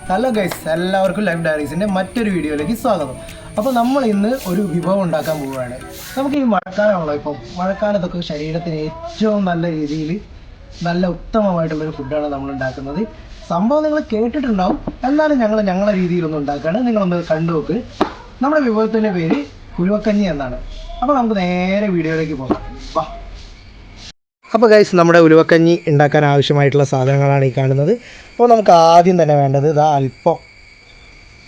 Hello guys, എല്ലാവർക്കും life ഡയറീസിൻ്റെ മറ്റൊരു വീഡിയോയിലേക്ക് സ്വാഗതം. അപ്പോൾ നമ്മൾ ഇന്ന് ഒരു വിഭവം ഉണ്ടാക്കാൻ പോവുകയാണ്. നമുക്ക് ഈ മഴക്കാലമാണല്ലോ, ഇപ്പം മഴക്കാലത്തൊക്കെ ശരീരത്തിന് ഏറ്റവും നല്ല രീതിയിൽ നല്ല ഉത്തമമായിട്ടുള്ളൊരു ഫുഡാണ് നമ്മൾ ഉണ്ടാക്കുന്നത്. സംഭവം നിങ്ങൾ കേട്ടിട്ടുണ്ടാവും, എന്നാലും ഞങ്ങളെ രീതിയിലൊന്നും ഉണ്ടാക്കുകയാണ്. നിങ്ങളൊന്ന് കണ്ടു നോക്ക്. നമ്മുടെ വിഭവത്തിൻ്റെ പേര് ഉലുവക്കഞ്ഞി എന്നാണ്. അപ്പോൾ നമുക്ക് നേരെ വീഡിയോയിലേക്ക് പോകാം. വാ. അപ്പോൾ ഗൈസ്, നമ്മുടെ ഉലുവക്കഞ്ഞി ഉണ്ടാക്കാൻ ആവശ്യമായിട്ടുള്ള സാധനങ്ങളാണ് ഈ കാണുന്നത്. അപ്പോൾ നമുക്ക് ആദ്യം തന്നെ വേണ്ടത് അല്പം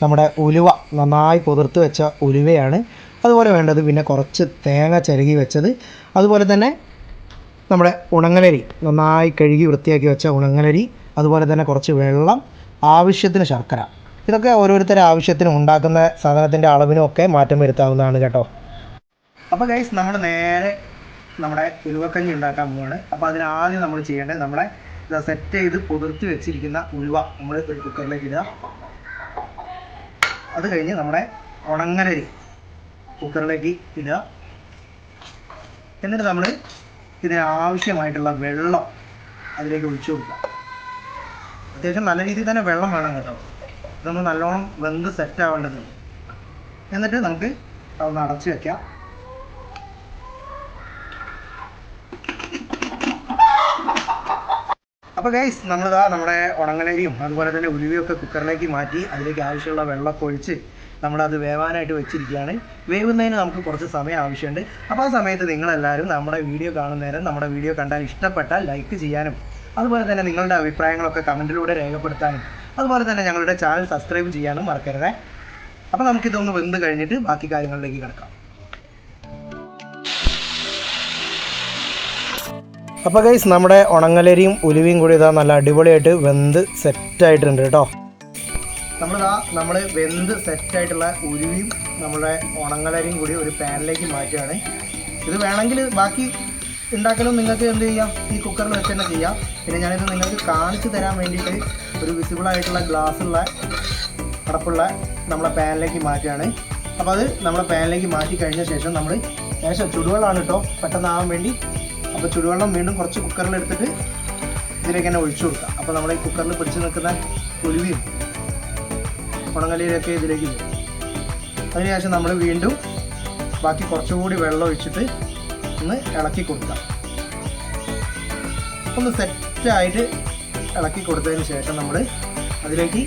നമ്മുടെ ഉലുവ നന്നായി പുതിർത്ത് വെച്ച ഉലുവയാണ്. അതുപോലെ വേണ്ടത് പിന്നെ കുറച്ച് തേങ്ങ ചിരകി വെച്ചത്, അതുപോലെ തന്നെ നമ്മുടെ ഉണങ്ങലരി നന്നായി കഴുകി വൃത്തിയാക്കി വെച്ച ഉണങ്ങലരി, അതുപോലെ തന്നെ കുറച്ച് വെള്ളം, ആവശ്യത്തിന് ശർക്കര. ഇതൊക്കെ ഓരോരുത്തരുടെ ആവശ്യത്തിന് ഉണ്ടാക്കുന്ന സാധനത്തിൻ്റെ അളവിനുമൊക്കെ മാറ്റം വരുത്താവുന്നതാണ് കേട്ടോ. അപ്പോൾ ഗൈസ്, നമ്മൾ നേരെ നമ്മുടെ ഉലുവക്കഞ്ഞി ഉണ്ടാക്കാൻ പോവുകയാണ്. അപ്പോൾ അതിനാദ്യം നമ്മൾ ചെയ്യേണ്ടത് നമ്മളെ സെറ്റ് ചെയ്ത് പുതിർത്തി വെച്ചിരിക്കുന്ന ഉലുവ നമ്മൾ ഒരു കുക്കറിലേക്ക് ഇടുക. അത് കഴിഞ്ഞ് നമ്മുടെ ഉണങ്ങലരി കുക്കറിലേക്ക് ഇടുക. എന്നിട്ട് നമ്മൾ ഇതിന് ആവശ്യമായിട്ടുള്ള വെള്ളം അതിലേക്ക് ഒഴിച്ചു കൊടുക്കുക. അത്യാവശ്യം നല്ല രീതിയിൽ തന്നെ വെള്ളം വേണം കേട്ടോ. ഇതൊന്ന് നല്ലോണം വെന്ത് സെറ്റ് ആവേണ്ടതുണ്ട്. എന്നിട്ട് നമുക്ക് അതൊന്ന് അടച്ച് വയ്ക്കാം. അപ്പോൾ ഗൈസ്, നമ്മുടെ ഉണങ്ങലരിയും അതുപോലെ തന്നെ ഉലുവയൊക്കെ കുക്കറിലേക്ക് മാറ്റി അതിലേക്ക് ആവശ്യമുള്ള വെള്ളമൊക്കെ ഒഴിച്ച് നമ്മളത് വേവാനായിട്ട് വെച്ചിരിക്കുകയാണ്. വേവുന്നതിന് നമുക്ക് കുറച്ച് സമയം ആവശ്യമുണ്ട്. അപ്പോൾ ആ സമയത്ത് നിങ്ങളെല്ലാവരും നമ്മുടെ വീഡിയോ കാണുന്നേരം നമ്മുടെ വീഡിയോ കണ്ടാൽ ഇഷ്ടപ്പെട്ടാൽ ലൈക്ക് ചെയ്യാനും, അതുപോലെ തന്നെ നിങ്ങളുടെ അഭിപ്രായങ്ങളൊക്കെ കമൻറ്റിലൂടെ രേഖപ്പെടുത്താനും, അതുപോലെ തന്നെ ഞങ്ങളുടെ ചാനൽ സബ്സ്ക്രൈബ് ചെയ്യാനും മറക്കരുത്. അപ്പോൾ നമുക്കിതൊന്ന് വെന്ത് കഴിഞ്ഞിട്ട് ബാക്കി കാര്യങ്ങളിലേക്ക് കിടക്കാം. അപ്പോൾ ഗൈസ്, നമ്മുടെ ഉണങ്ങലരിയും ഉലുവയും കൂടി നല്ല അടിപൊളിയായിട്ട് വെന്ത് സെറ്റായിട്ടുണ്ട് കേട്ടോ. നമ്മൾ വെന്ത് സെറ്റായിട്ടുള്ള ഉലുവയും നമ്മുടെ ഉണങ്ങലരിയും കൂടി ഒരു പാനിലേക്ക് മാറ്റുകയാണ്. ഇത് വേണമെങ്കിൽ ബാക്കി ഉണ്ടാക്കലും നിങ്ങൾക്ക് എന്ത് ചെയ്യാം, ഈ കുക്കറിൽ വെച്ച് തന്നെ ചെയ്യാം. പിന്നെ ഞാനിത് നിങ്ങൾക്ക് കാണിച്ചു തരാൻ വേണ്ടിയിട്ട് ഒരു വിസിബിളായിട്ടുള്ള ഗ്ലാസ്സുള്ള അടപ്പുള്ള നമ്മളെ പാനിലേക്ക് മാറ്റുകയാണ്. അപ്പോൾ അത് നമ്മളെ പാനിലേക്ക് മാറ്റി കഴിഞ്ഞ ശേഷം നമ്മൾ ശേഷം ചുടുവെള്ളമാണ് കേട്ടോ പെട്ടെന്നാവാൻ വേണ്ടി. അപ്പോൾ ചുടുവെള്ളം വീണ്ടും കുറച്ച് കുക്കറിലെടുത്തിട്ട് ഇതിലേക്ക് തന്നെ ഒഴിച്ചു കൊടുക്കുക. അപ്പോൾ നമ്മുടെ ഈ കുക്കറിൽ പിടിച്ച് നിൽക്കുന്ന ഉലുവയും ഉണങ്ങലരിയൊക്കെ ഇതിലേക്ക് വരും. അതിനുശേഷം നമ്മൾ വീണ്ടും ബാക്കി കുറച്ചുകൂടി വെള്ളം ഒഴിച്ചിട്ട് ഒന്ന് ഇളക്കി കൊടുക്കുക. ഒന്ന് സെറ്റായിട്ട് ഇളക്കി കൊടുത്തതിന് ശേഷം നമ്മൾ അതിലേക്ക്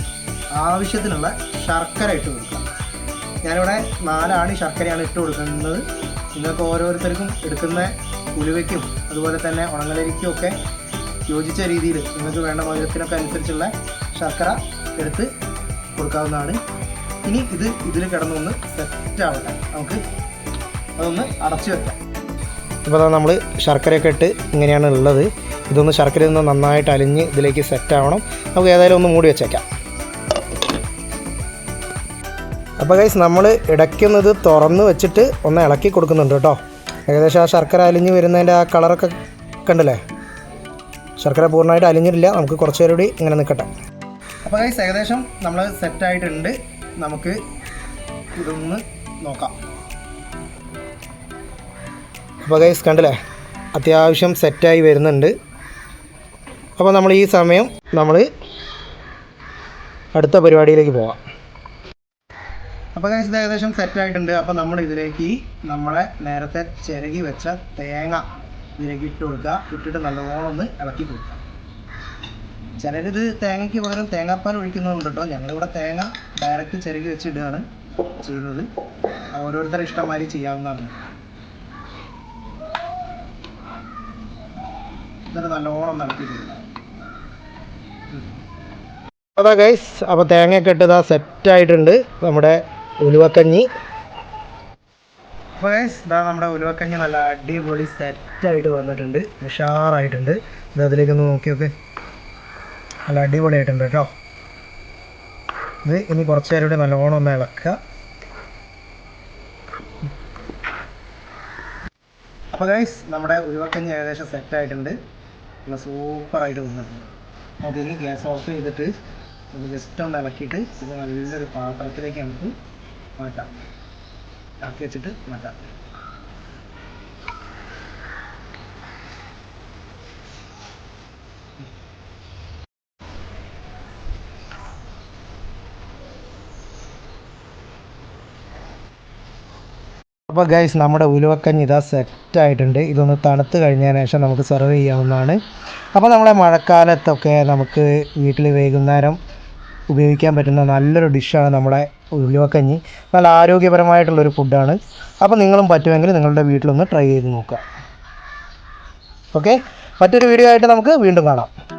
ആവശ്യത്തിനുള്ള ശർക്കര ഇട്ട് കൊടുക്കുക. ഞാനിവിടെ 4 ആണി ശർക്കരയാണ് ഇട്ട് കൊടുക്കുന്നത്. നിങ്ങൾക്ക് ഓരോരുത്തർക്കും എടുക്കുന്ന ഉലുവയ്ക്കും അതുപോലെ തന്നെ ഉണങ്ങലരിക്കും ഒക്കെ യോജിച്ച രീതിയിൽ നിങ്ങൾക്ക് വേണ്ട മധുരത്തിനൊക്കെ അനുസരിച്ചുള്ള ശർക്കര എടുത്ത് കൊടുക്കാവുന്നതാണ്. ഇനി ഇതിൽ കിടന്നൊന്ന് സെറ്റാവട്ടെ. നമുക്ക് അതൊന്ന് അടച്ചു വെക്കാം. ഇപ്പോൾ നമ്മൾ ശർക്കരയൊക്കെ ഇട്ട് ഇങ്ങനെയാണ് ഉള്ളത്. ഇതൊന്ന് ശർക്കരയിൽ നിന്ന് നന്നായിട്ട് അലിഞ്ഞ് ഇതിലേക്ക് സെറ്റാവണം. നമുക്ക് ഏതായാലും ഒന്ന് മൂടി വെച്ചേക്കാം. അപ്പോൾ ഗൈസ്, നമ്മൾ ഇടയ്ക്കുന്നത് തുറന്ന് വെച്ചിട്ട് ഒന്ന് ഇളക്കി കൊടുക്കുന്നുണ്ട് കേട്ടോ. ഏകദേശം ആ ശർക്കര അലിഞ്ഞ് വരുന്നതിൻ്റെ ആ കളറൊക്കെ കണ്ടില്ലേ. ശർക്കര പൂർണ്ണമായിട്ട് അലിഞ്ഞിട്ടില്ല, നമുക്ക് കുറച്ച് നേരം കൂടി ഇങ്ങനെ നിൽക്കട്ടെ. അപ്പോൾ ഗൈസ്, ഏകദേശം നമ്മൾ സെറ്റായിട്ടുണ്ട്. നമുക്ക് ഇതൊന്ന് നോക്കാം. അപ്പോൾ ഗൈസ് കണ്ടില്ലേ, അത്യാവശ്യം സെറ്റായി വരുന്നുണ്ട്. അപ്പോൾ നമ്മൾ ഈ സമയം നമ്മൾ അടുത്ത പരിപാടിയിലേക്ക് പോകാം. അപ്പോൾ ഗൈസ്, ഇത് ഏകദേശം സെറ്റായിട്ടുണ്ട്. അപ്പോൾ നമ്മൾ ഇതിലേക്ക് നമ്മളെ നേരത്തെ ചിരകി വെച്ച തേങ്ങ ഇതിലേക്ക് ഇട്ട് കൊടുക്കുക. ഇട്ടിട്ട് നല്ലോണം ഒന്ന് ഇളക്കി കൊടുക്കുക. ചിലരിത് തേങ്ങയ്ക്ക് പകരം തേങ്ങാപ്പാൽ ഒഴിക്കുന്നുണ്ട് കേട്ടോ. ഞങ്ങളിവിടെ തേങ്ങ ഡയറക്റ്റ് ചിരകി വെച്ചിടുകയാണ് ചെയ്യുന്നത്. ഓരോരുത്തരുടെ ഇഷ്ടംമാതിരി ചെയ്യാവുന്നതാണ്. എന്നിട്ട് നല്ലോണം ഇളക്കി കൊടുക്കുക. അതാ ഗൈസ്, അപ്പോൾ തേങ്ങയൊക്കെ ഇട്ട് സെറ്റായിട്ടുണ്ട് നമ്മുടെ ഉലുവക്കഞ്ഞി. അപ്പോൾ ഗൈസ്, നമ്മുടെ ഉലുവക്കഞ്ഞി നല്ല അടിപൊളി സെറ്റായിട്ട് വന്നിട്ടുണ്ട്, ഉഷാറായിട്ടുണ്ട്. ഇത് അതിലേക്കൊന്ന് നോക്കിയൊക്കെ നല്ല അടിപൊളിയായിട്ടുണ്ട് കേട്ടോ. ഇത് ഇനി കുറച്ച് നേരം കൂടി നല്ലോണം ഒന്ന് ഇളക്കുക. അപ്പോൾ ഗൈസ്, നമ്മുടെ ഉലുവക്കഞ്ഞി ഏകദേശം സെറ്റായിട്ടുണ്ട്. നല്ല സൂപ്പറായിട്ട് വന്നിട്ടുണ്ട്. നമുക്കിനി ഗ്യാസ് ഓഫ് ചെയ്തിട്ട് ഇത് ജസ്റ്റ് ഒന്ന് ഇളക്കിയിട്ട് ഇത് നല്ലൊരു പാത്രത്തിലേക്ക് നമുക്ക് മാറ്റാം. ഇളക്കി വെച്ചിട്ട് മാറ്റാം. അപ്പോൾ ഗൈസ് നമ്മുടെ ഉലുവക്കഞ്ഞി ഇതാ സെറ്റായിട്ടുണ്ട്. ഇതൊന്ന് തണുത്ത് കഴിഞ്ഞതിന് ശേഷം നമുക്ക് സെർവ് ചെയ്യാവുന്നതാണ്. അപ്പോൾ നമ്മളെ മഴക്കാലത്തൊക്കെ നമുക്ക് വീട്ടിൽ വൈകുന്നേരം ഉപയോഗിക്കാൻ പറ്റുന്ന നല്ലൊരു ഡിഷാണ് നമ്മുടെ ഉലുവക്കഞ്ഞി. നല്ല ആരോഗ്യപരമായിട്ടുള്ളൊരു ഫുഡാണ്. അപ്പോൾ നിങ്ങളും പറ്റുമെങ്കിൽ നിങ്ങളുടെ വീട്ടിലൊന്ന് ട്രൈ ചെയ്ത് നോക്കുക. ഓക്കെ, മറ്റൊരു വീഡിയോ ആയിട്ട് നമുക്ക് വീണ്ടും കാണാം.